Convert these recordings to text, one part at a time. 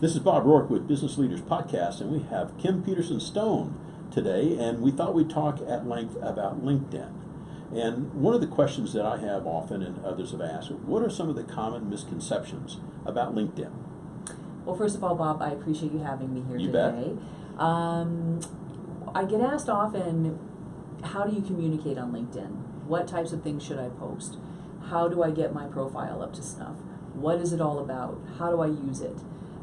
This is Bob Rourke with Business Leaders Podcast, and we have Kim Peterson Stone today, and we thought we'd talk at length about LinkedIn. And one of the questions that I have often, and others have asked, what are some of the common misconceptions about LinkedIn? Well, first of all, Bob, I appreciate you having me here You today. bet. I get asked often, how do you communicate on LinkedIn? What types of things should I post? How do I get my profile up to snuff? What is it all about? How do I use it?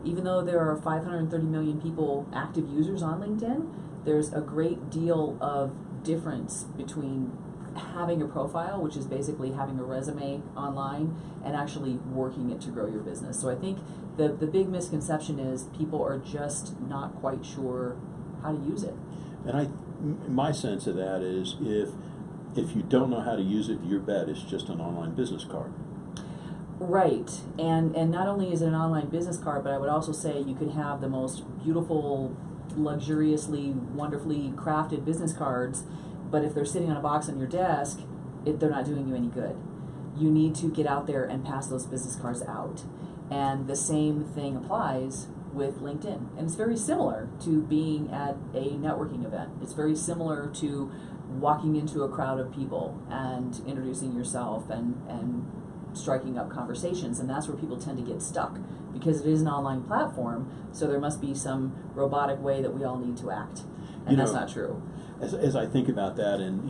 Even though there are 530 million people, active users on LinkedIn, there's a great deal of difference between having a profile, which is basically having a resume online, and actually working it to grow your business. So I think the big misconception is people are just not quite sure how to use it. And my sense of that is if you don't know how to use it, your bet is just an online business card. Right, and not only is it an online business card, but I would also say you could have the most beautiful, luxuriously, wonderfully crafted business cards, but if they're sitting on a box on your desk, they're not doing you any good. You need to get out there and pass those business cards out. And the same thing applies with LinkedIn. And it's very similar to being at a networking event. It's very similar to walking into a crowd of people and introducing yourself and striking up conversations, and that's where people tend to get stuck because it is an online platform, so there must be some robotic way that we all need to act, and that's not true. As I think about that, and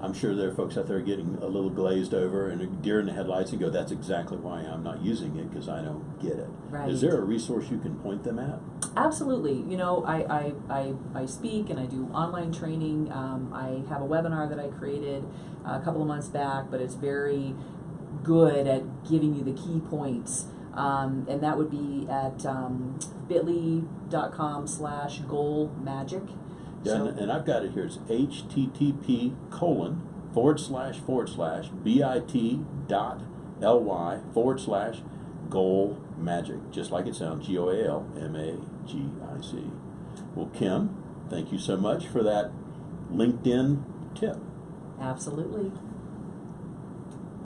I'm sure there are folks out there getting a little glazed over and a deer in the headlights and go, that's exactly why I'm not using it, because I don't get it. Right. Is there a resource you can point them at? Absolutely. I speak and I do online training. I have a webinar that I created a couple of months back, but it's very good at giving you the key points, and that would be at bit.ly.com/goalmagic. Yeah, So, and I've got it here. It's http://bit.ly/goal magic, just like it sounds, GOALMAGIC. Well, Kim, thank you so much for that LinkedIn tip. absolutely.